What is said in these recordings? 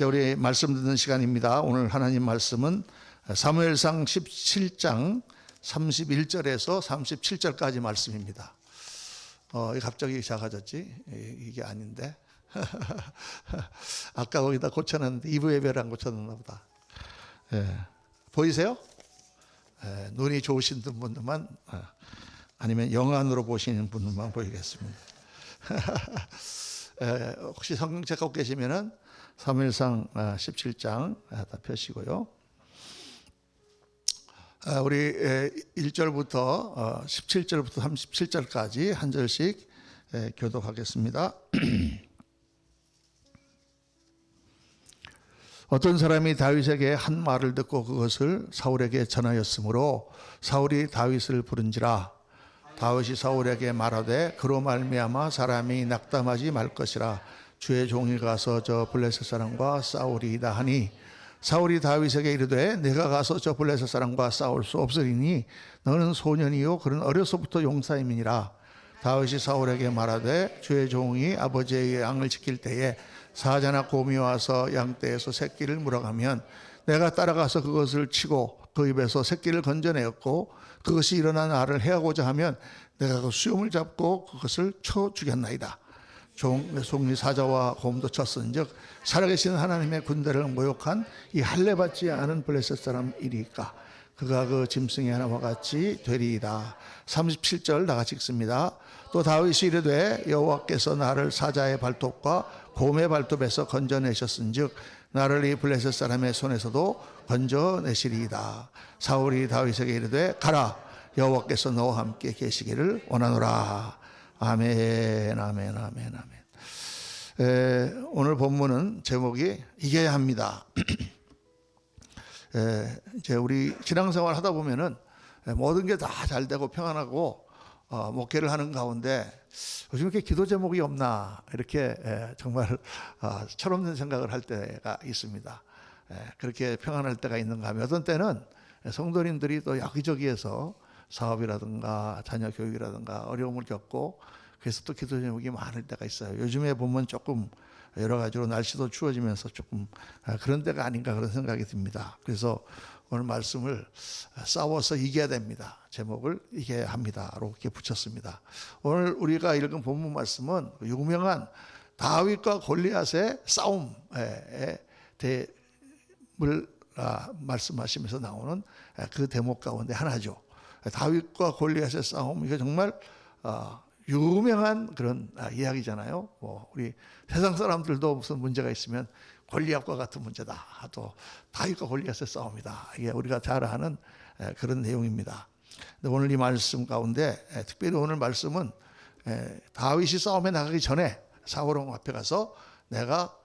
우리 말씀 듣는 시간입니다. 오늘 하나님 말씀은 사무엘상 17장 31절에서 37절까지 말씀입니다. 갑자기 작아졌지? 이게 아닌데. 아까 거기다 고쳐놨는데 2부 예배를 안 고쳐놨나 보다. 보이세요? 눈이 좋으신 분들만, 아니면 영안으로 보시는 분들만 보이겠습니다. 혹시 성경 찾고 계시면은 사무엘상 17장 다 펴시고요. 우리 1절부터 17절부터 37절까지 한 절씩 교독하겠습니다. 어떤 사람이 다윗에게 한 말을 듣고 그것을 사울에게 전하였으므로 사울이 다윗을 부른지라. 다윗이 사울에게 말하되 그로 말미암아 사람이 낙담하지 말 것이라. 주의 종이 가서 저 블레셋 사람과 싸우리이다 하니 사울이 다윗에게 이르되 내가 가서 저 블레셋 사람과 싸울 수 없으리니 너는 소년이요 그는 어려서부터 용사임이니라. 다윗이 사울에게 말하되 주의 종이 아버지의 양을 지킬 때에 사자나 곰이 와서 양떼에서 새끼를 물어가면 내가 따라가서 그것을 치고 그 입에서 새끼를 건져내었고 그것이 일어나 나를 해하고자 하면 내가 그 수염을 잡고 그것을 쳐 죽였나이다. 종이 사자와 곰도 쳤은즉 살아계신 하나님의 군대를 모욕한 이 할례받지 않은 블레셋 사람이리까 그가 그 짐승의 하나와 같이 되리이다. 37절 다 같이 읽습니다. 또 다윗이 이르되 여호와께서 나를 사자의 발톱과 곰의 발톱에서 건져내셨은즉 나를 이 블레셋 사람의 손에서도 건져내시리이다. 사울이 다윗에게 이르되 가라 여호와께서 너와 함께 계시기를 원하노라. 아멘, 아멘, 아멘, 아멘. 오늘 본문은 제목이 이겨야 합니다. 이제 우리 신앙생활 하다 보면은 모든 게 다 잘 되고 평안하고 목회를 하는 가운데 요즘 이렇게 기도 제목이 없나 이렇게 정말 철없는 생각을 할 때가 있습니다. 그렇게 평안할 때가 있는가 하면 어떤 때는 성도님들이 또 여기저기에서 사업이라든가 자녀 교육이라든가 어려움을 겪고 그래서 또 기도 제목이 많을 때가 있어요. 요즘에 보면 조금 여러 가지로 날씨도 추워지면서 조금 그런 때가 아닌가 그런 생각이 듭니다. 그래서 오늘 말씀을 싸워서 이겨야 됩니다. 제목을 이겨야 합니다. 이렇게 붙였습니다. 오늘 우리가 읽은 본문 말씀은 유명한 다윗과 골리앗의 싸움의 대을 말씀하시면서 나오는 그 대목 가운데 하나죠. 다윗과 골리앗의 싸움, 이게 정말 유명한 그런 이야기잖아요. 우리 세상 사람들도 무슨 문제가 있으면 골리앗과 같은 문제다. 또 다윗과 골리앗의 싸움이다. 이게 우리가 잘 아는 그런 내용입니다. 근데 오늘 이 말씀 가운데 특별히 오늘 말씀은 다윗이 싸움에 나가기 전에 사울 왕 앞에 가서 내가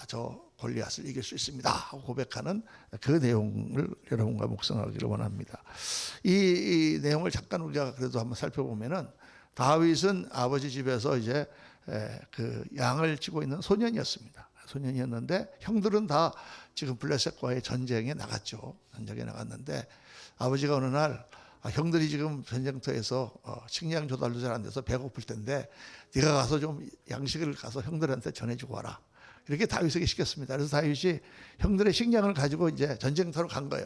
저 골리앗을 이길 수 있습니다 하고 고백하는 그 내용을 여러분과 묵상하기를 원합니다. 이 내용을 잠깐 우리가 그래도 한번 살펴보면은 다윗은 아버지 집에서 이제 그 양을 치고 있는 소년이었습니다. 소년이었는데 형들은 다 지금 블레셋과의 전쟁에 나갔죠. 전쟁에 나갔는데 아버지가 어느 날 형들이 지금 전쟁터에서 식량 조달도 잘 안 돼서 배고플 텐데 네가 가서 좀 양식을 가서 형들한테 전해주고 와라. 이렇게 다윗에게 시켰습니다. 그래서 다윗이 형들의 식량을 가지고 이제 전쟁터로 간 거예요.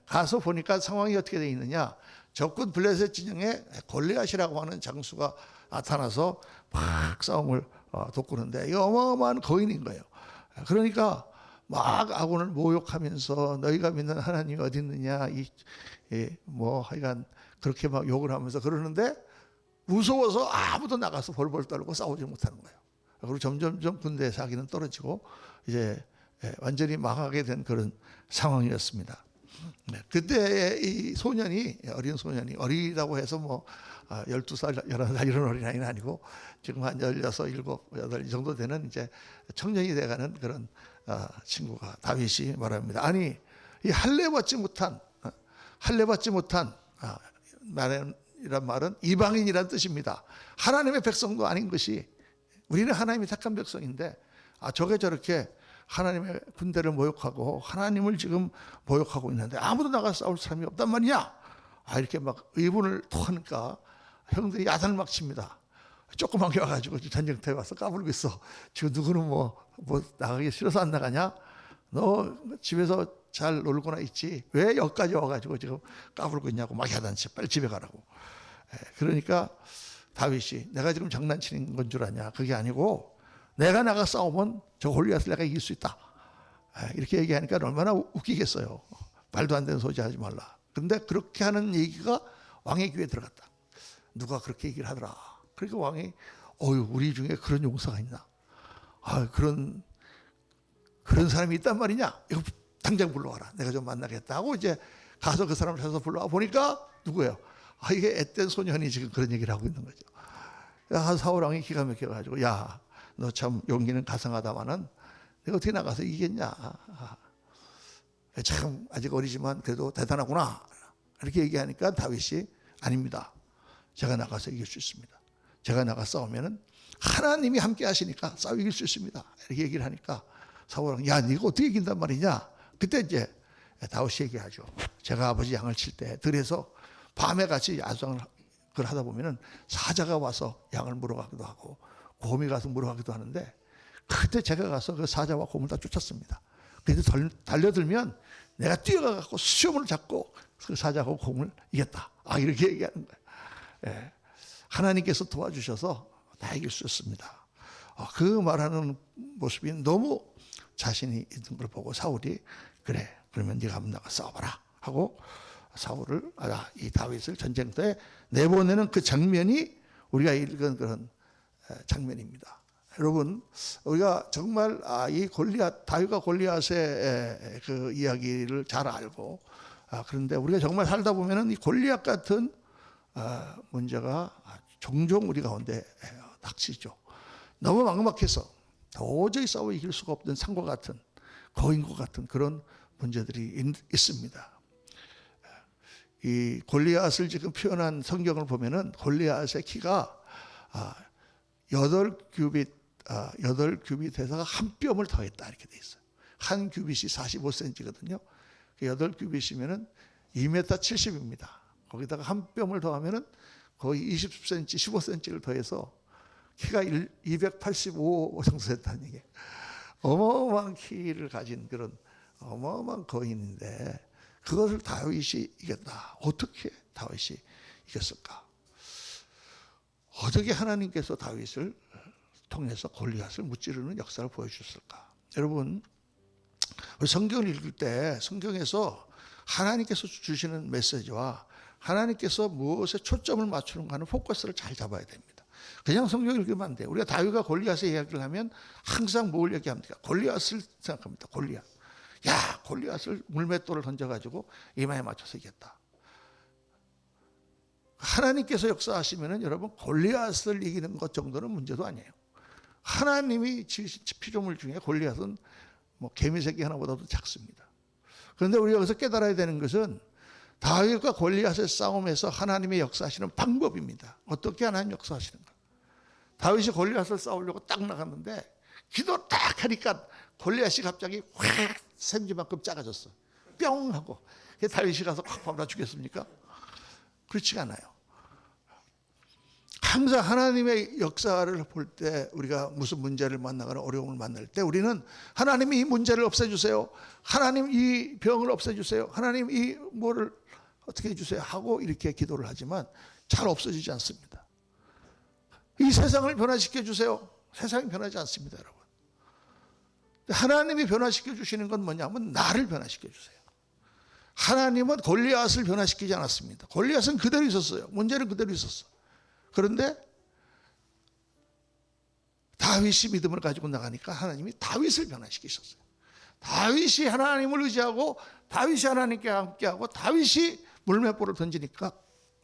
가서 보니까 상황이 어떻게 되어 있느냐. 적군 블레셋 진영에 골리앗이라고 하는 장수가 나타나서 막 싸움을 돋구는데 이거 어마어마한 거인인 거예요. 그러니까 막 아군을 모욕하면서 너희가 믿는 하나님이 어디 있느냐 하여간 그렇게 막 욕을 하면서 그러는데 무서워서 아무도 나가서 벌벌 떨고 싸우지 못하는 거예요. 그리고 점점점 군대 사기는 떨어지고 이제 완전히 망하게 된 그런 상황이었습니다. 그때 이 소년이 어린 소년이 어리다고 해서 12살, 11살 이런 어린아이는 아니고 지금 한 16, 7, 8 이 정도 되는 이제 청년이 돼가는 그런 친구가 다윗이 말합니다. 아니 이 할례받지 못한 이란 말은 이방인이란 뜻입니다. 하나님의 백성도 아닌 것이 우리는 하나님이 택한 백성인데 저게 저렇게 하나님의 군대를 모욕하고 하나님을 지금 모욕하고 있는데 아무도 나가서 싸울 사람이 없단 말이냐. 이렇게 막 의문을 토하니까 형들이 야단을 막 칩니다. 조그만 게 와가지고 전쟁터에 와서 까불고 있어. 지금 누구는 뭐 나가기 싫어서 안 나가냐? 너 집에서 잘 놀고나 있지. 왜 여기까지 와가지고 지금 까불고 있냐고 막 야단치. 빨리 집에 가라고. 그러니까 다윗이 내가 지금 장난치는 건 줄 아냐? 그게 아니고 내가 나가 싸우면 저 골리앗을 내가 이길 수 있다. 이렇게 얘기하니까 얼마나 웃기겠어요. 말도 안 되는 소리 하지 말라. 근데 그렇게 하는 얘기가 왕의 귀에 들어갔다. 누가 그렇게 얘기를 하더라. 그러니까 왕이 우리 중에 그런 용사가 있나? 그런 사람이 있단 말이냐? 이거 당장 불러와라. 내가 좀 만나겠다 하고 이제 가서 그 사람을 찾아서 불러와 보니까 누구예요? 이게 앳된 소년이 지금 그런 얘기를 하고 있는 거죠. 사울 왕이 기가 막혀가지고 야, 너 참 용기는 가상하다마는 내가 어떻게 나가서 이기겠냐? 참 아직 어리지만 그래도 대단하구나. 이렇게 얘기하니까 다윗이 아닙니다. 제가 나가서 이길 수 있습니다. 제가 나가 싸우면은 하나님이 함께 하시니까 싸워 이길 수 있습니다. 이렇게 얘기를 하니까 사울 왕이 야, 네가 어떻게 이긴단 말이냐? 그때 이제 다윗이 얘기하죠. 제가 아버지 양을 칠 때 들에서 밤에 같이 야성을 하다 보면은 사자가 와서 양을 물어가기도 하고 곰이 가서 물어가기도 하는데 그때 제가 가서 그 사자와 곰을 다 쫓았습니다. 그래서 달려들면 내가 뛰어가고 수염을 잡고 그 사자하고 곰을 이겼다. 이렇게 얘기하는 거예요. 하나님께서 도와주셔서 다 이길 수 있습니다. 그 말하는 모습이 너무 자신이 있는 걸 보고 사울이 그래 그러면 네가 한번 나가 싸워봐라 하고 사울을 이 다윗을 전쟁터에 내보내는 그 장면이 우리가 읽은 그런 장면입니다. 여러분 우리가 정말 이 다윗과 골리앗의 그 이야기를 잘 알고 그런데 우리가 정말 살다 보면은 이 골리앗 같은 문제가 종종 우리 가운데 닥치죠. 너무 막막해서 도저히 싸워 이길 수가 없는 산과 같은 거인과 같은 그런 문제들이 있습니다. 이 골리앗을 지금 표현한 성경을 보면은 골리앗의 키가 8규빗에다가 한 뼘을 더했다 이렇게 돼 있어요. 한 규빗이 45cm거든요. 8규빗이면은 2m 70입니다. 거기다가 한 뼘을 더하면은 거의 20cm, 15cm를 더해서 키가 285 정도 됐다는 얘기예요. 어마어마한 키를 가진 그런 어마어마한 거인인데 그것을 다윗이 이겼다. 어떻게 다윗이 이겼을까? 어떻게 하나님께서 다윗을 통해서 골리앗을 무찌르는 역사를 보여주셨을까? 여러분 성경을 읽을 때 성경에서 하나님께서 주시는 메시지와 하나님께서 무엇에 초점을 맞추는가 하는 포커스를 잘 잡아야 됩니다. 그냥 성경을 읽으면 안 돼요. 우리가 다윗과 골리앗의 이야기를 하면 항상 뭘 얘기합니까? 골리앗을 생각합니다. 골리앗. 야, 골리앗을 물맷돌을 던져가지고 이마에 맞춰서 이겼다. 하나님께서 역사하시면은 여러분 골리앗을 이기는 것 정도는 문제도 아니에요. 하나님이 지으신 피조물 중에 골리앗은 뭐 개미새끼 하나보다도 작습니다. 그런데 우리가 여기서 깨달아야 되는 것은 다윗과 골리앗의 싸움에서 하나님의 역사하시는 방법입니다. 어떻게 하나님 역사하시는가? 다윗이 골리앗을 싸우려고 딱 나갔는데 기도 딱 하니까 골리앗이 갑자기 확 생쥐만큼 작아졌어. 뿅 하고. 다윗이 가서 확 밟아 주겠습니까? 그렇지가 않아요. 항상 하나님의 역사를 볼 때 우리가 무슨 문제를 만나거나 어려움을 만날 때 우리는 하나님이 이 문제를 없애주세요. 하나님 이 병을 없애주세요. 하나님 이 뭐를 어떻게 해주세요 하고 이렇게 기도를 하지만 잘 없어지지 않습니다. 이 세상을 변화시켜 주세요. 세상이 변하지 않습니다, 여러분. 하나님이 변화시켜 주시는 건 뭐냐면 나를 변화시켜 주세요. 하나님은 골리앗을 변화시키지 않았습니다. 골리앗은 그대로 있었어요. 문제는 그대로 있었어. 그런데 다윗이 믿음을 가지고 나가니까 하나님이 다윗을 변화시키셨어요. 다윗이 하나님을 의지하고 다윗이 하나님께 함께하고 다윗이 물맷돌을 던지니까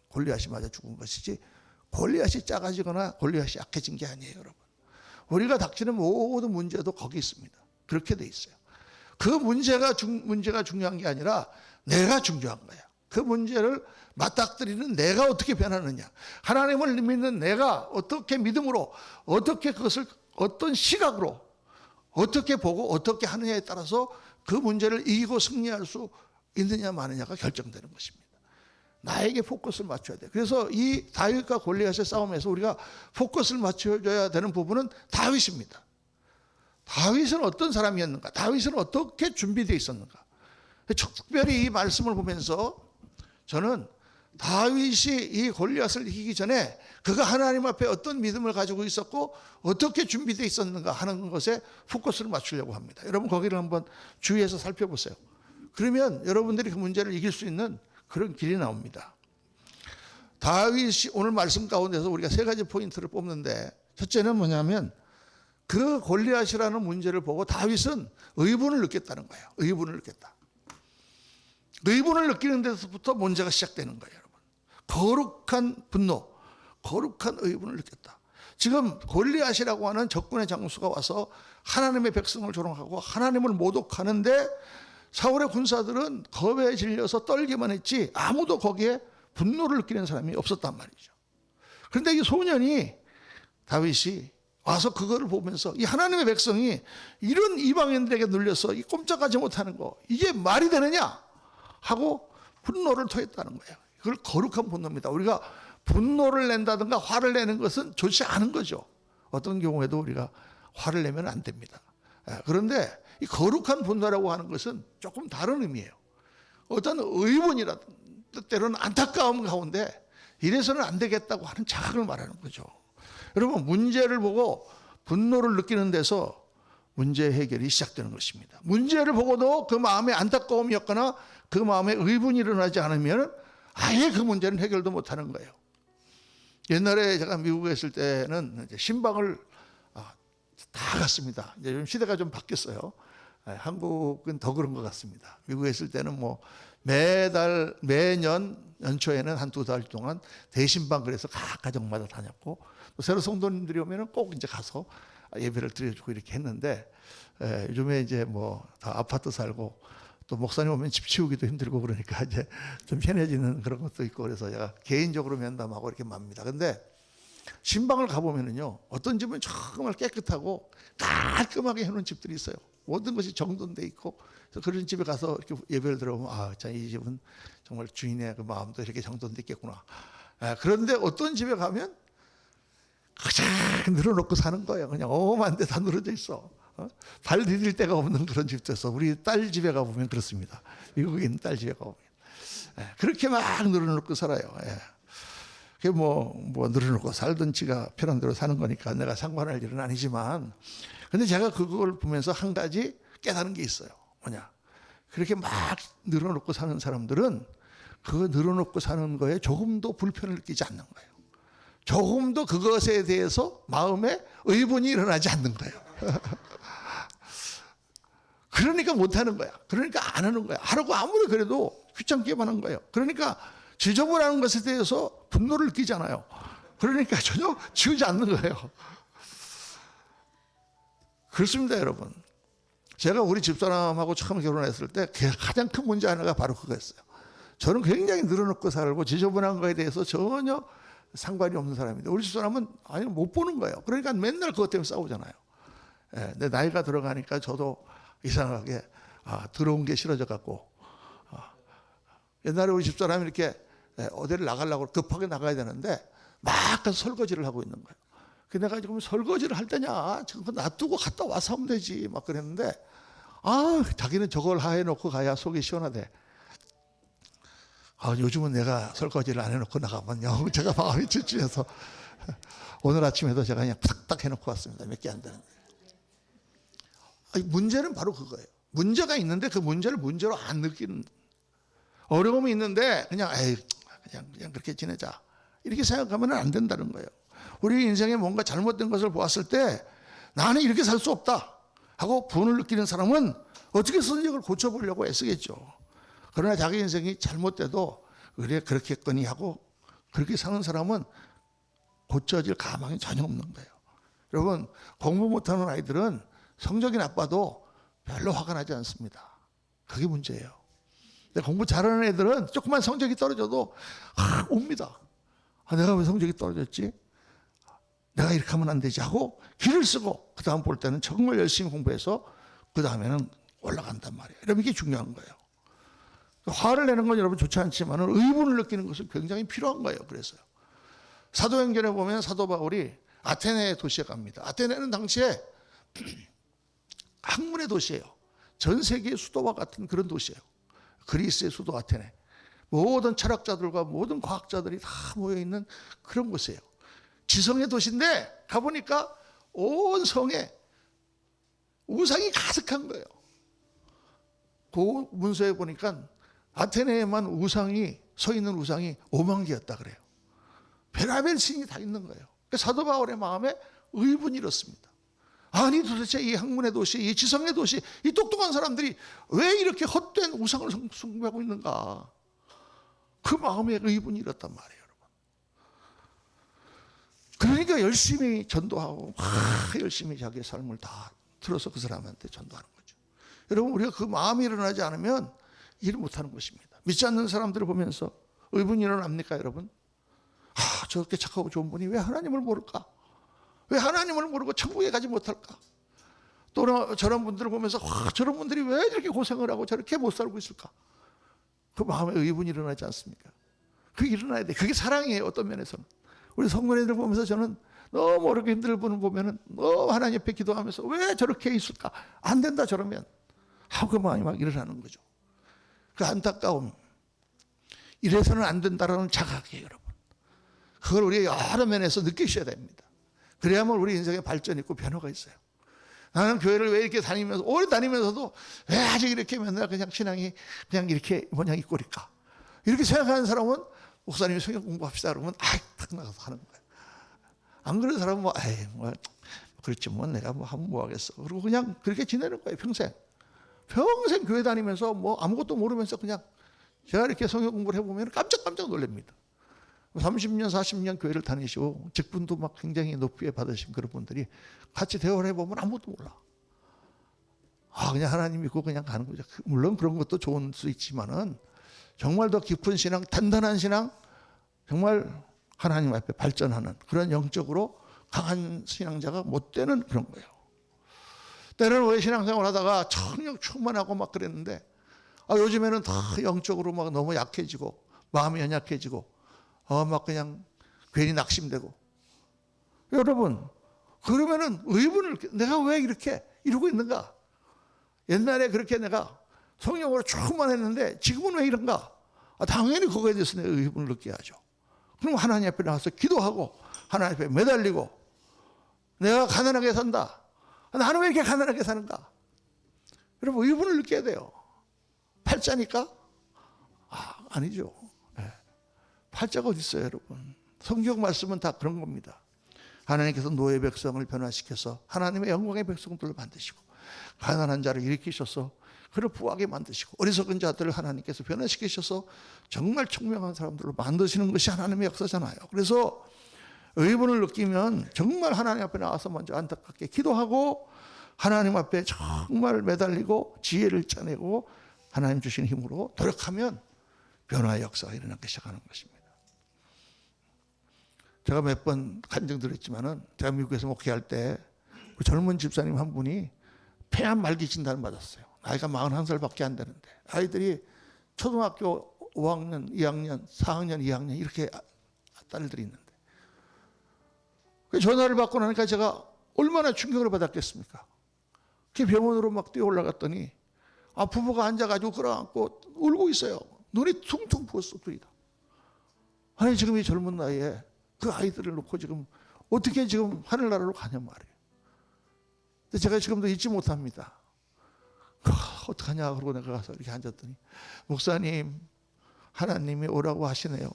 골리앗이 맞아 죽은 것이지 골리앗이 작아지거나 골리앗이 약해진 게 아니에요, 여러분. 우리가 닥치는 모든 문제도 거기 있습니다. 그렇게 돼 있어요. 그 문제가 중요한 게 아니라 내가 중요한 거야. 그 문제를 맞닥뜨리는 내가 어떻게 변하느냐. 하나님을 믿는 내가 어떻게 믿음으로 어떻게 그것을 어떤 시각으로 어떻게 보고 어떻게 하느냐에 따라서 그 문제를 이기고 승리할 수 있느냐 마느냐가 결정되는 것입니다. 나에게 포커스를 맞춰야 돼요. 그래서 이 다윗과 골리앗의 싸움에서 우리가 포커스를 맞춰줘야 되는 부분은 다윗입니다. 다윗은 어떤 사람이었는가? 다윗은 어떻게 준비되어 있었는가? 특별히 이 말씀을 보면서 저는 다윗이 이 골리앗을 이기기 전에 그가 하나님 앞에 어떤 믿음을 가지고 있었고 어떻게 준비되어 있었는가 하는 것에 포커스를 맞추려고 합니다. 여러분 거기를 한번 주의해서 살펴보세요. 그러면 여러분들이 그 문제를 이길 수 있는 그런 길이 나옵니다. 다윗이 오늘 말씀 가운데서 우리가 세 가지 포인트를 뽑는데, 첫째는 뭐냐면 그 골리앗이라는 문제를 보고 다윗은 의분을 느꼈다는 거예요. 의분을 느꼈다. 의분을 느끼는 데서부터 문제가 시작되는 거예요, 여러분. 거룩한 분노, 거룩한 의분을 느꼈다. 지금 골리앗이라고 하는 적군의 장수가 와서 하나님의 백성을 조롱하고 하나님을 모독하는데 사울의 군사들은 겁에 질려서 떨기만 했지 아무도 거기에 분노를 느끼는 사람이 없었단 말이죠. 그런데 이 소년이, 다윗이 와서 그거를 보면서 이 하나님의 백성이 이런 이방인들에게 눌려서 이 꼼짝하지 못하는 거, 이게 말이 되느냐 하고 분노를 토했다는 거예요. 그걸 거룩한 분노입니다. 우리가 분노를 낸다든가 화를 내는 것은 좋지 않은 거죠. 어떤 경우에도 우리가 화를 내면 안 됩니다. 그런데 이 거룩한 분노라고 하는 것은 조금 다른 의미예요. 어떤 의문이라든가 때로는 안타까움 가운데 이래서는 안 되겠다고 하는 자각을 말하는 거죠. 여러분, 문제를 보고 분노를 느끼는 데서 문제 해결이 시작되는 것입니다. 문제를 보고도 그 마음에 안타까움이었거나 그 마음에 의분이 일어나지 않으면 아예 그 문제는 해결도 못하는 거예요. 옛날에 제가 미국에 있을 때는 신방을 다 갔습니다. 이제 좀 시대가 좀 바뀌었어요. 한국은 더 그런 것 같습니다. 미국에 있을 때는 뭐 매년 연초에는 한두 달 동안 대신방, 그래서 각 가정마다 다녔고, 또 새로 성도님들이 오면은 꼭 이제 가서 예배를 드려주고 이렇게 했는데, 요즘에 이제 뭐 다 아파트 살고 또 목사님 오면 집 치우기도 힘들고 그러니까 이제 좀 편해지는 그런 것도 있고, 그래서 제가 개인적으로 면담하고 이렇게 맙니다. 근데 신방을 가보면은요, 어떤 집은 정말 깨끗하고 깔끔하게 해놓은 집들이 있어요. 모든 것이 정돈돼 있고, 그래서 그런 집에 가서 이렇게 예배를 들어보면 자, 이 집은 정말 주인의 그 마음도 이렇게 정돈돼 있겠구나. 그런데 어떤 집에 가면 가장 늘어놓고 사는 거예요. 그냥 어마한 데 다 늘어져 있어. 발 디딜 데가 없는 그런 집도 있어. 우리 딸 집에 가보면 그렇습니다. 미국에 있는 딸 집에 가보면 그렇게 막 늘어놓고 살아요. 그게 뭐 늘어놓고 살던 지가 편한 대로 사는 거니까 내가 상관할 일은 아니지만, 근데 제가 그걸 보면서 한 가지 깨달은 게 있어요. 뭐냐, 그렇게 막 늘어놓고 사는 사람들은 그 늘어놓고 사는 거에 조금도 불편을 느끼지 않는 거예요. 조금도 그것에 대해서 마음에 의분이 일어나지 않는 거예요. 그러니까 못하는 거야. 그러니까 안 하는 거야. 하라고 아무리 그래도 귀찮게만 한 거예요. 그러니까 지저분한 것에 대해서 분노를 느끼잖아요. 그러니까 전혀 지우지 않는 거예요. 그렇습니다, 여러분. 제가 우리 집사람하고 처음 결혼했을 때 가장 큰 문제 하나가 바로 그거였어요. 저는 굉장히 늘어놓고 살고 지저분한 거에 대해서 전혀 상관이 없는 사람인데, 우리 집사람은 아니 못 보는 거예요. 그러니까 맨날 그것 때문에 싸우잖아요. 내 나이가 들어가니까 저도 이상하게 들어온 게 싫어져 갖고, 옛날에 우리 집사람이 이렇게 어디를 나가려고 급하게 나가야 되는데 막 가서 설거지를 하고 있는 거예요. 그래서 내가 지금 설거지를 할 때냐, 지금 놔두고 갔다 와서 하면 되지 막 그랬는데, 자기는 저걸 해놓고 가야 속이 시원하대. 요즘은 내가 설거지를 안 해놓고 나가면요, 제가 마음이 찔찔해서 오늘 아침에도 제가 그냥 탁탁 해놓고 왔습니다. 몇 개 안 되는데. 문제는 바로 그거예요. 문제가 있는데 그 문제를 문제로 안 느끼는, 어려움이 있는데 그냥 그렇게 지내자 이렇게 생각하면 안 된다는 거예요. 우리 인생에 뭔가 잘못된 것을 보았을 때 나는 이렇게 살 수 없다 하고 분을 느끼는 사람은 어떻게 선택을 고쳐보려고 애쓰겠죠. 그러나 자기 인생이 잘못돼도 그래 그렇겠거니 하고 그렇게 사는 사람은 고쳐질 가망이 전혀 없는 거예요. 여러분, 공부 못하는 아이들은 성적이 나빠도 별로 화가 나지 않습니다. 그게 문제예요. 근데 공부 잘하는 애들은 조금만 성적이 떨어져도 옵니다. 내가 왜 성적이 떨어졌지? 내가 이렇게 하면 안 되지 하고 길을 쓰고 그 다음 볼 때는 정말 열심히 공부해서 그 다음에는 올라간단 말이에요. 여러분, 이게 중요한 거예요. 화를 내는 건 여러분 좋지 않지만 의분을 느끼는 것은 굉장히 필요한 거예요. 그래서요. 사도행전에 보면 사도 바울이 아테네 도시에 갑니다. 아테네는 당시에 학문의 도시예요. 전 세계의 수도와 같은 그런 도시예요. 그리스의 수도 아테네. 모든 철학자들과 모든 과학자들이 다 모여있는 그런 곳이에요. 지성의 도시인데 가보니까 온 성에 우상이 가득한 거예요. 그 문서에 보니까 아테네에만 우상이 서 있는 우상이 5만 개였다 그래요. 별의별 신이 다 있는 거예요. 사도 바울의 마음에 의분이 일었습니다. 아니 도대체 이 학문의 도시, 이 지성의 도시, 이 똑똑한 사람들이 왜 이렇게 헛된 우상을 숭배하고 있는가? 그 마음에 의분이 일었단 말이에요, 여러분. 그러니까 열심히 전도하고 열심히 자기의 삶을 다 틀어서 그 사람한테 전도하는 거죠. 여러분, 우리가 그 마음이 일어나지 않으면 일을 못하는 것입니다. 믿지 않는 사람들을 보면서 의분이 일어납니까, 여러분? 저렇게 착하고 좋은 분이 왜 하나님을 모를까? 왜 하나님을 모르고 천국에 가지 못할까? 또 저런 분들을 보면서 저런 분들이 왜 이렇게 고생을 하고 저렇게 못 살고 있을까? 그 마음에 의분이 일어나지 않습니까? 그게 일어나야 돼. 그게 사랑이에요, 어떤 면에서는. 우리 성도님들 보면서 저는 너무 어렵게 힘들 분을 보면은 너무 하나님 앞에 기도하면서 왜 저렇게 있을까? 안 된다 저러면 하고 그 마음이 막 일어나는 거죠. 그 안타까움. 이래서는 안 된다라는 자각이에요, 여러분. 그걸 우리가 여러 면에서 느끼셔야 됩니다. 그래야만 우리 인생에 발전이 있고 변화가 있어요. 나는 교회를 왜 이렇게 다니면서 오래 다니면서도 왜 아직 이렇게 맨날 그냥 신앙이 그냥 이렇게 모양이 꼴일까? 이렇게 생각하는 사람은 목사님이 성경 공부합시다 그러면 딱 나가서 하는 거예요. 안 그런 사람은 뭐 그렇지 뭐 내가 뭐 하면 뭐 하겠어. 그리고 그냥 그렇게 지내는 거예요, 평생. 평생 교회 다니면서 뭐 아무것도 모르면서 그냥 제가 이렇게 성경 공부를 해보면 깜짝깜짝 놀랍니다. 30년, 40년 교회를 다니시고 직분도 막 굉장히 높게 받으신 그런 분들이 같이 대화를 해보면 아무것도 몰라. 그냥 하나님 믿고 그냥 가는 거죠. 물론 그런 것도 좋은 수 있지만은 정말 더 깊은 신앙, 단단한 신앙, 정말 하나님 앞에 발전하는 그런 영적으로 강한 신앙자가 못 되는 그런 거예요. 때로는 왜 신앙생활 하다가 청력 충만하고 막 그랬는데 요즘에는 다 영적으로 막 너무 약해지고 마음이 연약해지고 막 그냥 괜히 낙심되고. 여러분, 그러면은 의문을 내가 왜 이렇게 이러고 있는가? 옛날에 그렇게 내가 성령으로 충만했는데 지금은 왜 이런가? 당연히 그거에 대해서 내가 의문을 느껴야죠. 그럼 하나님 앞에 나가서 기도하고 하나님 앞에 매달리고 내가 가난하게 산다. 나는 왜 이렇게 가난하게 사는가? 여러분, 의문을 느껴야 돼요. 팔자니까? 아니죠. 팔자가 어디 있어요, 여러분? 성경 말씀은 다 그런 겁니다. 하나님께서 노예 백성을 변화시켜서 하나님의 영광의 백성들을 만드시고 가난한 자를 일으키셔서 그를 부하게 만드시고 어리석은 자들을 하나님께서 변화시키셔서 정말 총명한 사람들로 만드시는 것이 하나님의 역사잖아요. 그래서 의문을 느끼면 정말 하나님 앞에 나와서 먼저 안타깝게 기도하고 하나님 앞에 정말 매달리고 지혜를 짜내고 하나님 주신 힘으로 노력하면 변화의 역사가 일어나기 시작하는 것입니다. 제가 몇 번 간증드렸지만은 제가 미국에서 목회할 때 젊은 집사님 한 분이 폐암 말기 진단을 받았어요. 나이가 41살밖에 안 되는데 아이들이 초등학교 5학년, 2학년, 4학년, 2학년 이렇게 딸들이 있는데 전화를 받고 나니까 제가 얼마나 충격을 받았겠습니까? 그 병원으로 막 뛰어 올라갔더니 부부가 앉아가지고 끌어안고 울고 있어요. 눈이 퉁퉁 부었어, 둘이 다. 아니 지금 이 젊은 나이에 그 아이들을 놓고 지금 어떻게 지금 하늘나라로 가냐 말이에요. 근데 제가 지금도 잊지 못합니다. 어떡하냐 그러고 내가 가서 이렇게 앉았더니 목사님 하나님이 오라고 하시네요.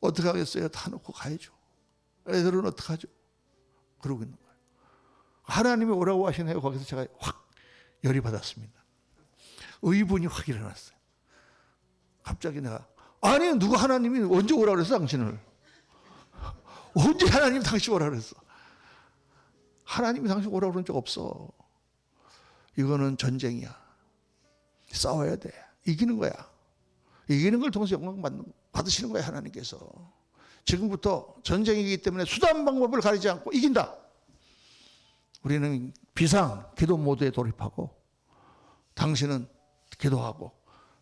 어떻게 하겠어요? 다 놓고 가야죠. 애들은 어떡하죠? 그러고 있는 거예요. 하나님이 오라고 하시네요. 거기서 제가 확 열이 받았습니다. 의분이 확 일어났어요. 갑자기 내가 아니 누가 하나님이 언제 오라고 그랬어 당신을? 언제 하나님 당신 오라고 그랬어? 하나님이 당신 오라고 그런 적 없어. 이거는 전쟁이야. 싸워야 돼. 이기는 거야. 이기는 걸 통해서 영광 받으시는 거야 하나님께서. 지금부터 전쟁이기 때문에 수단 방법을 가리지 않고 이긴다. 우리는 비상 기도 모드에 돌입하고 당신은 기도하고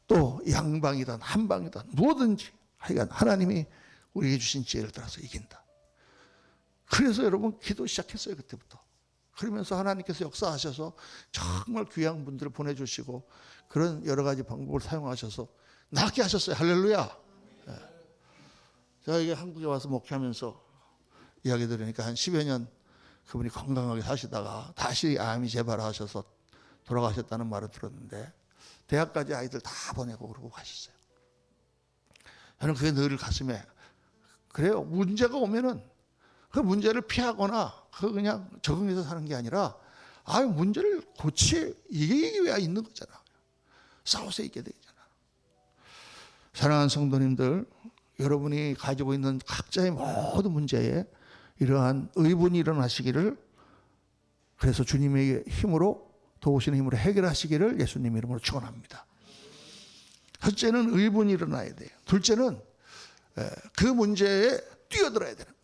또 양방이든 한방이든 무엇든지 하여간 하나님이 우리에게 주신 지혜를 따라서 이긴다. 그래서 여러분 기도 시작했어요. 그때부터. 그러면서 하나님께서 역사하셔서 정말 귀한 분들을 보내주시고 그런 여러 가지 방법을 사용하셔서 낫게 하셨어요. 할렐루야. 제가 이게 한국에 와서 목회하면서 이야기 들으니까 한 10여 년 그분이 건강하게 사시다가 다시 암이 재발하셔서 돌아가셨다는 말을 들었는데 대학까지 아이들 다 보내고 그러고 가셨어요. 저는 그게 늘 가슴에 그래요. 문제가 오면은 그 문제를 피하거나 그냥 적응해서 사는 게 아니라 문제를 이게 왜 있는 거잖아. 싸워서 이기게 되잖아. 사랑하는 성도님들, 여러분이 가지고 있는 각자의 모든 문제에 이러한 의분이 일어나시기를, 그래서 주님의 힘으로, 도우시는 힘으로 해결하시기를 예수님 이름으로 축원합니다. 첫째는 의분이 일어나야 돼요. 둘째는 그 문제에 뛰어들어야 되는 거죠.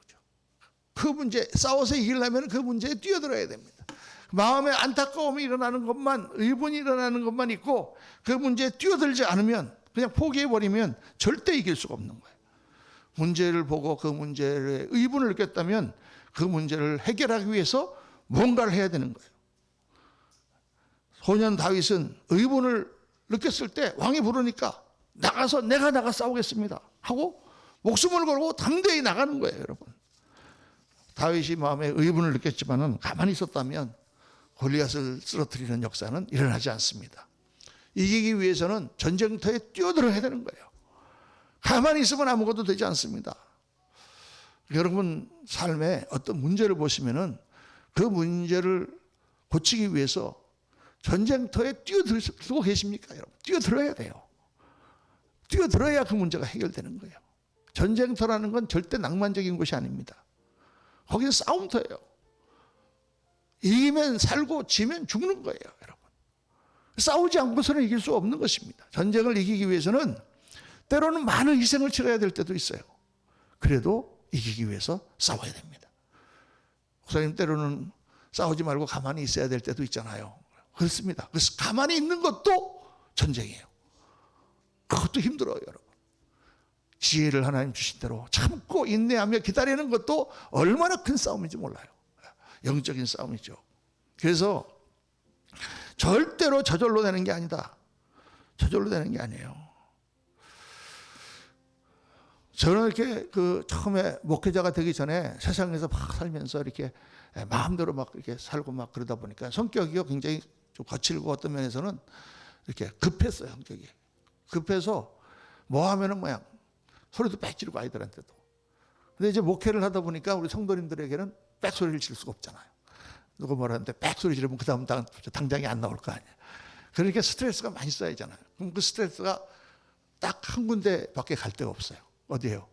그 문제, 싸워서 이기려면 그 문제에 뛰어들어야 됩니다. 마음에 안타까움이 일어나는 것만, 의분이 일어나는 것만 있고 그 문제에 뛰어들지 않으면, 그냥 포기해버리면 절대 이길 수가 없는 거예요. 문제를 보고 그 문제에 의분을 느꼈다면 그 문제를 해결하기 위해서 뭔가를 해야 되는 거예요. 소년 다윗은 의분을 느꼈을 때 왕이 부르니까 나가서 내가 나가 싸우겠습니다 하고 목숨을 걸고 담대히 나가는 거예요. 여러분, 다윗이 마음에 의분을 느꼈지만은 가만히 있었다면 골리앗을 쓰러뜨리는 역사는 일어나지 않습니다. 이기기 위해서는 전쟁터에 뛰어들어야 되는 거예요. 가만히 있으면 아무것도 되지 않습니다. 여러분 삶에 어떤 문제를 보시면은 그 문제를 고치기 위해서 전쟁터에 뛰어들고 계십니까? 여러분, 뛰어들어야 돼요. 뛰어들어야 그 문제가 해결되는 거예요. 전쟁터라는 건 절대 낭만적인 곳이 아닙니다. 거기는 싸움터예요. 이기면 살고 지면 죽는 거예요, 여러분. 싸우지 않고서는 이길 수 없는 것입니다. 전쟁을 이기기 위해서는 때로는 많은 희생을 치러야 될 때도 있어요. 그래도 이기기 위해서 싸워야 됩니다. 목사님, 때로는 싸우지 말고 가만히 있어야 될 때도 있잖아요. 그렇습니다. 그래서 가만히 있는 것도 전쟁이에요. 그것도 힘들어요, 여러분. 지혜를 하나님 주신 대로 참고 인내하며 기다리는 것도 얼마나 큰 싸움인지 몰라요. 영적인 싸움이죠. 그래서 절대로 저절로 되는 게 아니다. 저절로 되는 게 아니에요. 저는 이렇게 처음에 목회자가 되기 전에 세상에서 막 살면서 이렇게 마음대로 막 이렇게 살고 막 그러다 보니까 성격이 굉장히 좀 거칠고 어떤 면에서는 이렇게 급했어요. 성격이 급해서 뭐 하면은 그냥 소리도 빽 지르고 아이들한테도. 근데 이제 목회를 하다 보니까 우리 성도님들에게는 빽 소리를 지를 수가 없잖아요. 누가 뭐라 하는데 빽 소리 지르면 그 다음 당장이 안 나올 거 아니에요. 그러니까 스트레스가 많이 쌓이잖아요. 그럼 그 스트레스가 딱 한 군데밖에 갈 데가 없어요. 어디예요?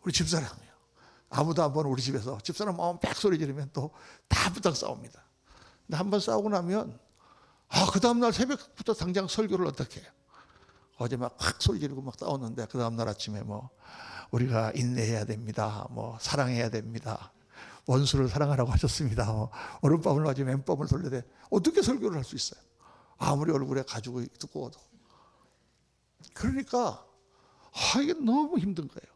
우리 집사람이에요. 아무도 한번 우리 집에서 집사람 마음 빽 소리 지르면 또 다 부탁 싸웁니다. 근데 한번 싸우고 나면 그 다음날 새벽부터 당장 설교를 어떻게 해요? 어제 막 확 소리 지르고 막 싸웠는데 그 다음날 아침에 뭐 우리가 인내해야 됩니다. 뭐 사랑해야 됩니다. 원수를 사랑하라고 하셨습니다. 오른밤을 맞으면 왼밤을 돌려대. 어떻게 설교를 할 수 있어요? 아무리 얼굴에 가죽이 두꺼워도. 그러니까 이게 너무 힘든 거예요.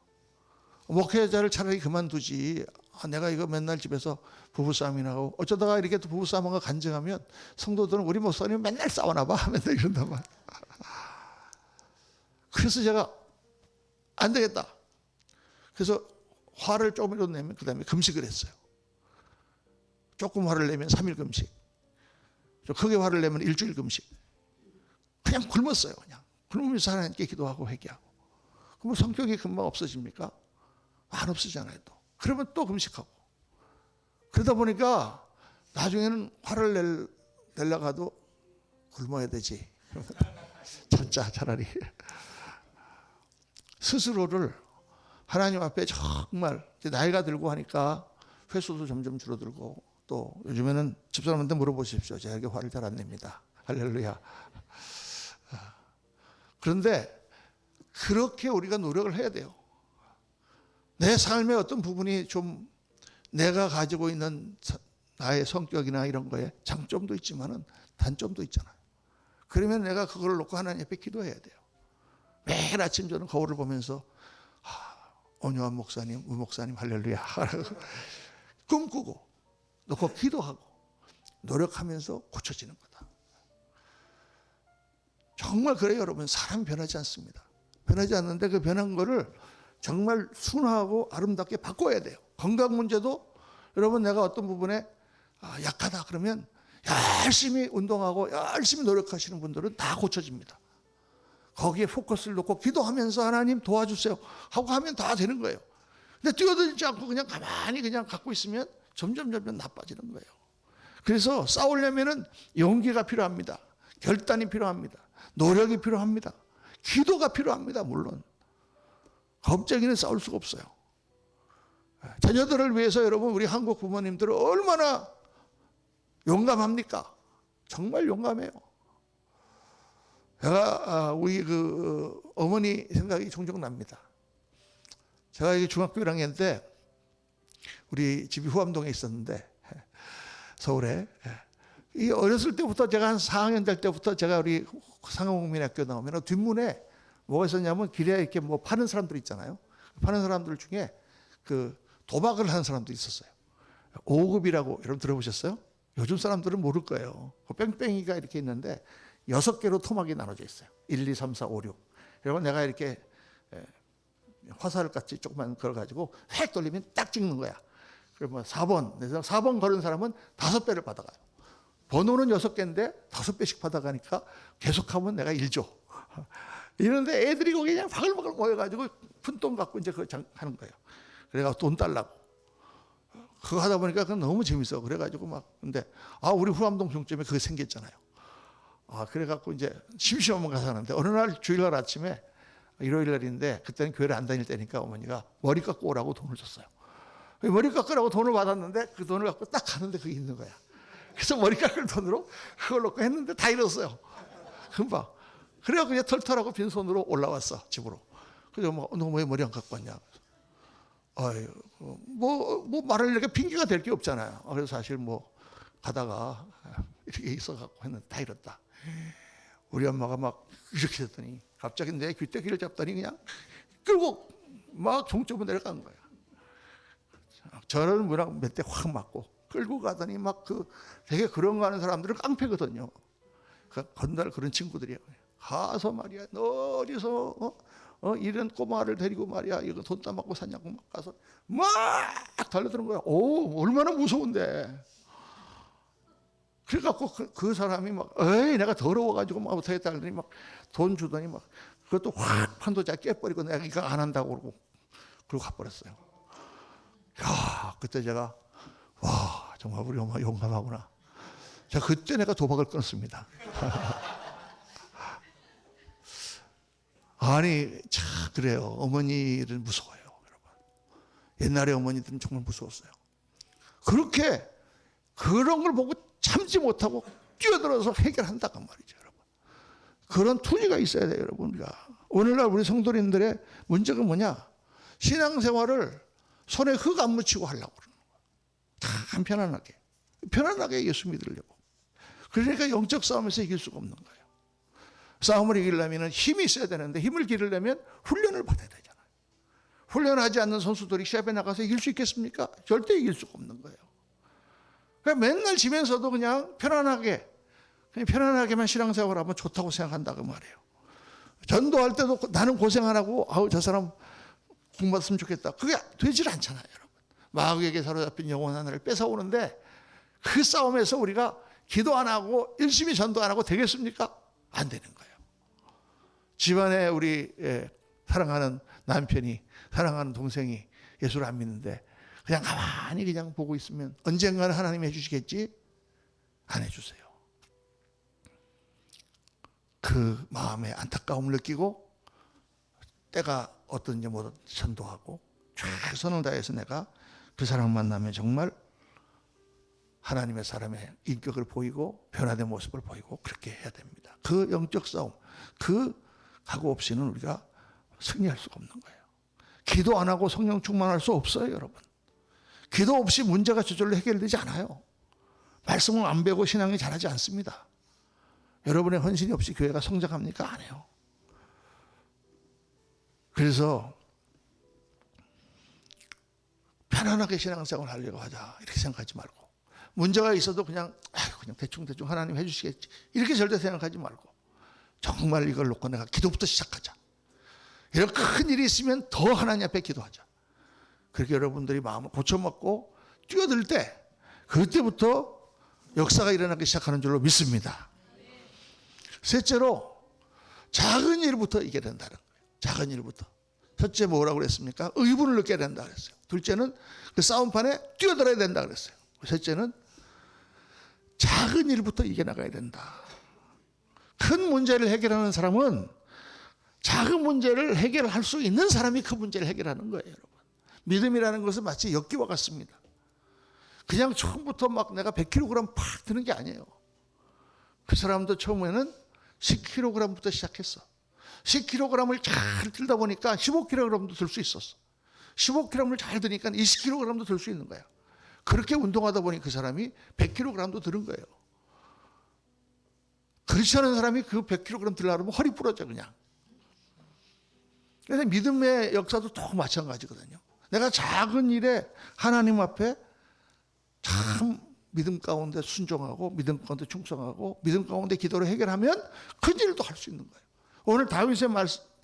목회자를 차라리 그만두지. 내가 이거 맨날 집에서 부부싸움이나 하고 어쩌다가 이렇게 또 부부싸움과 간증하면 성도들은 우리 목사님 맨날 싸우나 봐. 맨날 이런단 말이야. 그래서 제가 안 되겠다. 그래서 화를 조금이라도 내면 그 다음에 금식을 했어요. 조금 화를 내면 3일 금식. 좀 크게 화를 내면 일주일 금식. 그냥 굶었어요. 그냥 굶으면서 하나님께 기도하고 회개하고. 그럼 성격이 금방 없어집니까? 안 없어지잖아요. 또 그러면 또 금식하고. 그러다 보니까 나중에는 화를 내려가도 굶어야 되지. 참자 차라리. 스스로를 하나님 앞에 정말 나이가 들고 하니까 횟수도 점점 줄어들고, 또 요즘에는 집사람한테 물어보십시오. 제가 이렇게 화를 잘 안 냅니다. 할렐루야. 그런데 그렇게 우리가 노력을 해야 돼요. 내 삶의 어떤 부분이 좀 내가 가지고 있는 나의 성격이나 이런 거에 장점도 있지만은 단점도 있잖아요. 그러면 내가 그걸 놓고 하나님 앞에 기도해야 돼요. 매일 아침 저는 거울을 보면서 온유한 목사님, 우 목사님 할렐루야 꿈꾸고 놓고 기도하고, 노력하면서 고쳐지는 거다. 정말 그래요, 여러분. 사람 변하지 않습니다. 변하지 않는데 그 변한 거를 정말 순화하고 아름답게 바꿔야 돼요. 건강 문제도 여러분, 내가 어떤 부분에 약하다 그러면 열심히 운동하고 열심히 노력하시는 분들은 다 고쳐집니다. 거기에 포커스를 놓고 기도하면서 하나님 도와주세요 하고 하면 다 되는 거예요. 근데 뛰어들지 않고 그냥 가만히 그냥 갖고 있으면 점점 나빠지는 거예요. 그래서 싸우려면은 용기가 필요합니다. 결단이 필요합니다. 노력이 필요합니다. 기도가 필요합니다. 물론 겁쟁이는 싸울 수가 없어요. 자녀들을 위해서 여러분, 우리 한국 부모님들은 얼마나 용감합니까? 정말 용감해요. 제가 우리 그 어머니 생각이 종종 납니다. 제가 이게 중학교 1학년 때 우리 집이 후암동에 있었는데, 서울에, 이 어렸을 때부터 제가 한 4학년 될 때부터 제가 우리 상하국민학교 나오면 뒷문에 뭐가 있었냐면, 길에 이렇게 뭐 파는 사람들 있잖아요. 파는 사람들 중에 그 도박을 하는 사람들이 있었어요. 5급이라고 여러분 들어보셨어요? 요즘 사람들은 모를 거예요. 그 뺑뺑이가 이렇게 있는데 6개로 토막이 나눠져 있어요. 1, 2, 3, 4, 5, 6. 그리고 내가 이렇게 화살을 같이 조금만 걸어가지고 획 돌리면 딱 찍는 거야. 그러면 4번, 그래서 4번 걸은 사람은 5배를 받아가요. 번호는 6개인데 5배씩 받아가니까 계속하면 내가 1조. 이런데 애들이 거기 그냥 바글바글 모여가지고 푼돈 갖고 이제 그거 하는 거예요. 그래가지고 돈 달라고. 그거 하다 보니까 그건 너무 재밌어. 그래가지고 막, 근데, 우리 후암동 종점에 그게 생겼잖아요. 그래갖고 이제 심심하면 가서 하는데, 어느 날 주일날 아침에, 일요일 날인데, 그때는 교회를 안 다닐 때니까 어머니가 머리 깎고 오라고 돈을 줬어요. 머리 깎으라고 돈을 받았는데, 그 돈을 갖고 딱 가는데 그게 있는 거야. 그래서 머리 깎을 돈으로 그걸 놓고 했는데 다 잃었어요. 금방. 그래갖고 그냥 털털하고 빈손으로 올라왔어, 집으로. 그래서 너 왜 머리 안 깎고 왔냐? 뭐 말을 이렇게 핑계가 될 게 없잖아요. 그래서 사실 뭐 가다가 이렇게 있어갖고 했는데 다 잃었다. 우리 엄마가 막 이렇게 했더니 갑자기 내 귀때기를 잡더니 그냥 끌고 막 종점으로 내려간 거야. 저는 문학 몇 대 확 맞고 끌고 가더니 막 되게 그런 거 하는 사람들은 깡패거든요. 건달 그런 친구들이에요. 가서 말이야, 너 어디서 이런 꼬마를 데리고 말이야, 이거 돈 따먹고 사냐고 막 가서 막 달려드는 거야. 얼마나 무서운데. 그래갖고 그 사람이 막, 내가 더러워가지고 막 어떻게 달더니 막 돈 주더니 막 그것도 확 판도자 깨버리고 내가 이거 안 한다고 그러고 그러고 가버렸어요. 야, 그때 제가, 와, 정말 우리 엄마 용감하구나. 자, 그때 내가 도박을 끊었습니다. 아니, 참, 그래요. 어머니들은 무서워요, 여러분. 옛날에 어머니들은 정말 무서웠어요. 그렇게 그런 걸 보고 참지 못하고 뛰어들어서 해결한다고 말이죠, 여러분. 그런 투지가 있어야 돼요, 여러분. 우리가. 오늘날 우리 성도님들의 문제가 뭐냐? 신앙생활을 손에 흙 안 묻히고 하려고 그러는 거예요. 참 편안하게 예수 믿으려고. 그러니까 영적 싸움에서 이길 수가 없는 거예요. 싸움을 이기려면 힘이 있어야 되는데, 힘을 기르려면 훈련을 받아야 되잖아요. 훈련하지 않는 선수들이 시합에 나가서 이길 수 있겠습니까? 절대 이길 수가 없는 거예요. 그러니까 맨날 지면서도 그냥 편안하게만 신앙생활하면 좋다고 생각한다고 말이에요. 전도할 때도 나는 고생 안 하고 저 사람 공부받았으면 좋겠다. 그게 되질 않잖아요, 여러분. 마귀에게 사로잡힌 영혼 하나를 뺏어오는데, 그 싸움에서 우리가 기도 안 하고 열심히 전도 안 하고 되겠습니까? 안 되는 거예요. 집안에 우리 사랑하는 남편이, 사랑하는 동생이 예수를 안 믿는데 그냥 가만히 그냥 보고 있으면 언젠가는 하나님이 해주시겠지? 안 해주세요. 그 마음에 안타까움을 느끼고 때가 어떤지 못 전도하고 최선을 다해서 내가 그 사람을 만나면 정말 하나님의 사람의 인격을 보이고 변화된 모습을 보이고 그렇게 해야 됩니다. 그 영적 싸움, 그 각오 없이는 우리가 승리할 수가 없는 거예요. 기도 안 하고 성령 충만할 수 없어요, 여러분. 기도 없이 문제가 저절로 해결되지 않아요. 말씀을 안 배우고 신앙이 자라지 않습니다. 여러분의 헌신이 없이 교회가 성장합니까? 안 해요. 그래서 편안하게 신앙생활을 하려고 하자 이렇게 생각하지 말고 문제가 있어도 그냥 대충 하나님 해주시겠지 이렇게 절대 생각하지 말고 정말 이걸 놓고 내가 기도부터 시작하자. 이런 큰 일이 있으면 더 하나님 앞에 기도하자. 그렇게 여러분들이 마음을 고쳐먹고 뛰어들 때 그때부터 역사가 일어나기 시작하는 줄로 믿습니다. 셋째로 작은 일부터 이겨야 된다는 거예요. 작은 일부터. 첫째 뭐라고 그랬습니까? 의분을 느껴야 된다 그랬어요. 둘째는 그 싸움판에 뛰어들어야 된다 그랬어요. 셋째는 작은 일부터 이겨나가야 된다. 큰 문제를 해결하는 사람은 작은 문제를 해결할 수 있는 사람이 그 문제를 해결하는 거예요, 여러분. 믿음이라는 것은 마치 엿기와 같습니다. 그냥 처음부터 막 내가 100kg 팍 드는 게 아니에요. 그 사람도 처음에는 10kg부터 시작했어. 10kg을 잘 들다 보니까 15kg도 들 수 있었어. 15kg을 잘 드니까 20kg도 들 수 있는 거야. 그렇게 운동하다 보니 그 사람이 100kg도 들은 거예요. 그렇지 않은 사람이 그 100kg 들려면 허리 부러져 그냥. 그래서 믿음의 역사도 또 마찬가지거든요. 내가 작은 일에 하나님 앞에 참 믿음 가운데 순종하고 믿음 가운데 충성하고 믿음 가운데 기도를 해결하면 큰 일도 할 수 있는 거예요. 오늘 다윗의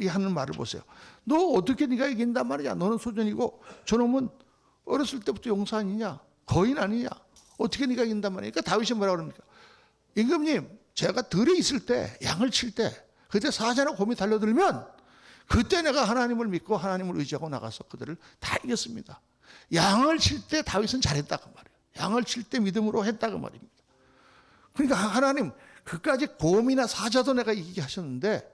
하는 말을 보세요. 너 어떻게 네가 이긴단 말이야. 너는 소년이고 저놈은 어렸을 때부터 용사 아니냐. 거인 아니냐. 어떻게 네가 이긴단 말이야. 그러니까 다윗이 뭐라고 그럽니까. 임금님 제가 들에 있을 때 양을 칠 때 그때 사자나 곰이 달려들면 그때 내가 하나님을 믿고 하나님을 의지하고 나가서 그들을 다 이겼습니다. 양을 칠 때 다윗은 잘했다고 말이에요. 양을 칠 때 믿음으로 했다고 말입니다. 그러니까 하나님 그까지 곰이나 사자도 내가 이기게 하셨는데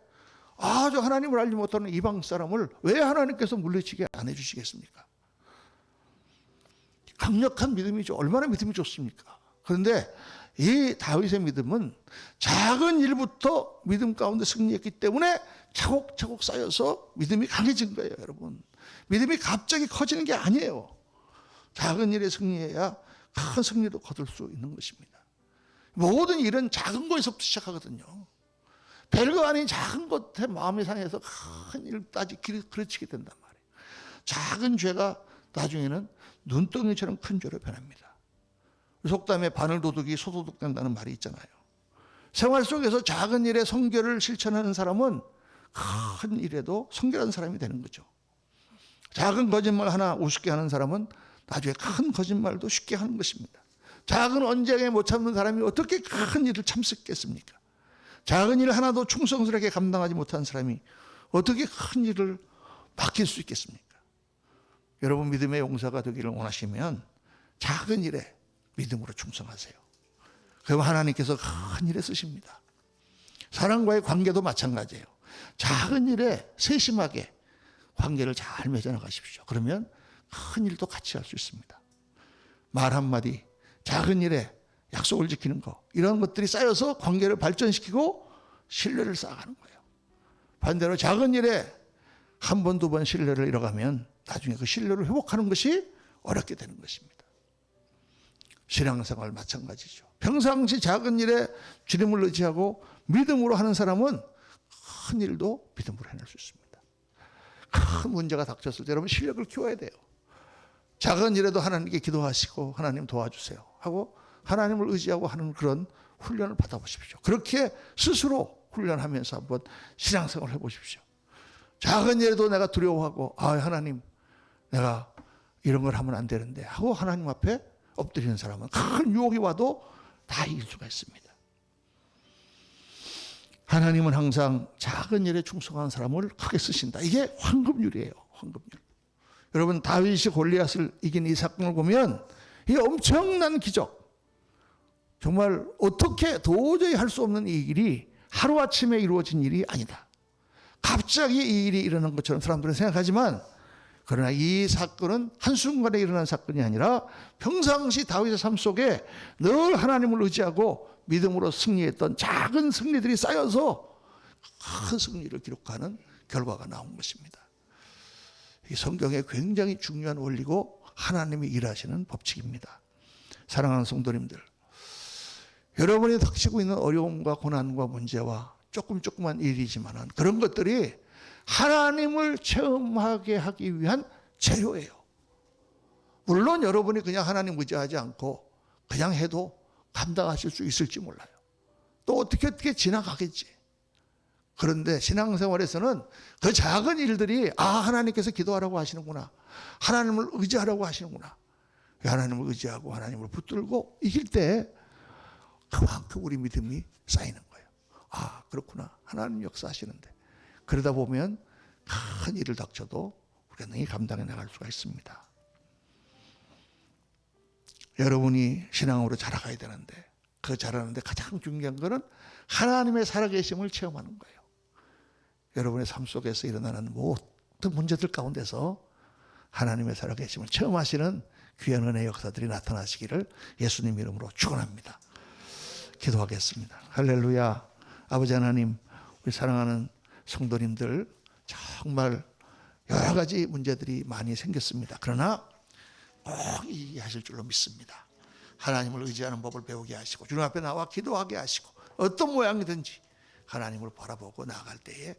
아주 하나님을 알지 못하는 이방 사람을 왜 하나님께서 물리치게 안 해주시겠습니까? 강력한 믿음이죠. 얼마나 믿음이 좋습니까? 그런데 이 다윗의 믿음은 작은 일부터 믿음 가운데 승리했기 때문에 차곡차곡 쌓여서 믿음이 강해진 거예요, 여러분. 믿음이 갑자기 커지는 게 아니에요. 작은 일에 승리해야 큰 승리도 거둘 수 있는 것입니다. 모든 일은 작은 거에서부터 시작하거든요. 별거 아닌 작은 것에 마음이 상해서 큰 일까지 그르치게 된단 말이에요. 작은 죄가 나중에는 눈덩이처럼 큰 죄로 변합니다. 속담에 바늘도둑이 소도둑 된다는 말이 있잖아요. 생활 속에서 작은 일에 성결을 실천하는 사람은 큰 일에도 성결한 사람이 되는 거죠. 작은 거짓말 하나 우습게 하는 사람은 나중에 큰 거짓말도 쉽게 하는 것입니다. 작은 언쟁에 못 참는 사람이 어떻게 큰 일을 참겠습니까? 작은 일 하나도 충성스럽게 감당하지 못한 사람이 어떻게 큰 일을 맡길 수 있겠습니까? 여러분 믿음의 용사가 되기를 원하시면 작은 일에 믿음으로 충성하세요. 그럼 하나님께서 큰 일에 쓰십니다. 사람과의 관계도 마찬가지예요. 작은 일에 세심하게 관계를 잘 맺어나가십시오. 그러면 큰 일도 같이 할 수 있습니다. 말 한마디, 작은 일에 약속을 지키는 거 이런 것들이 쌓여서 관계를 발전시키고 신뢰를 쌓아가는 거예요. 반대로 작은 일에 한 번, 두 번 신뢰를 잃어가면 나중에 그 신뢰를 회복하는 것이 어렵게 되는 것입니다. 신앙생활 마찬가지죠. 평상시 작은 일에 주님을 의지하고 믿음으로 하는 사람은 큰 일도 믿음으로 해낼 수 있습니다. 큰 문제가 닥쳤을 때 여러분 실력을 키워야 돼요. 작은 일에도 하나님께 기도하시고 하나님 도와주세요 하고 하나님을 의지하고 하는 그런 훈련을 받아보십시오. 그렇게 스스로 훈련하면서 한번 신앙생활을 해보십시오. 작은 일에도 내가 두려워하고 하나님 내가 이런 걸 하면 안 되는데 하고 하나님 앞에 엎드리는 사람은 큰 유혹이 와도 다 이길 수가 있습니다. 하나님은 항상 작은 일에 충성한 사람을 크게 쓰신다. 이게 황금률이에요. 황금률. 여러분 다윗이 골리앗을 이긴 이 사건을 보면 이 엄청난 기적, 정말 어떻게 도저히 할 수 없는 이 일이 하루아침에 이루어진 일이 아니다. 갑자기 이 일이 일어난 것처럼 사람들은 생각하지만 그러나 이 사건은 한순간에 일어난 사건이 아니라 평상시 다윗의 삶 속에 늘 하나님을 의지하고 믿음으로 승리했던 작은 승리들이 쌓여서 큰 승리를 기록하는 결과가 나온 것입니다. 이 성경에 굉장히 중요한 원리고 하나님이 일하시는 법칙입니다. 사랑하는 성도님들, 여러분이 닥치고 있는 어려움과 고난과 문제와 조그만 일이지만 그런 것들이 하나님을 체험하게 하기 위한 재료예요. 물론 여러분이 그냥 하나님 의지하지 않고 그냥 해도 감당하실 수 있을지 몰라요. 또 어떻게 지나가겠지. 그런데 신앙생활에서는 그 작은 일들이 하나님께서 기도하라고 하시는구나. 하나님을 의지하라고 하시는구나. 하나님을 의지하고 하나님을 붙들고 이길 때 그만큼 우리 믿음이 쌓이는 거예요. 그렇구나. 하나님 역사하시는데. 그러다 보면 큰 일을 닥쳐도 우리가 능히 감당해 나갈 수가 있습니다. 여러분이 신앙으로 자라가야 되는데 그 자라는데 가장 중요한 것은 하나님의 살아계심을 체험하는 거예요. 여러분의 삶 속에서 일어나는 모든 문제들 가운데서 하나님의 살아계심을 체험하시는 귀한 은혜의 역사들이 나타나시기를 예수님 이름으로 축원합니다. 기도하겠습니다. 할렐루야. 아버지 하나님, 우리 사랑하는 성도님들 정말 여러 가지 문제들이 많이 생겼습니다. 그러나 꼭 이해하실 줄로 믿습니다. 하나님을 의지하는 법을 배우게 하시고 주님 앞에 나와 기도하게 하시고 어떤 모양이든지 하나님을 바라보고 나아갈 때에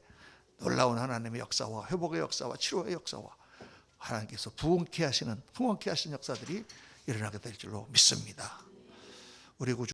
놀라운 하나님의 역사와 회복의 역사와 치료의 역사와 하나님께서 부흥케 하시는 흥왕케 하시는 역사들이 일어나게 될 줄로 믿습니다. 우리 구주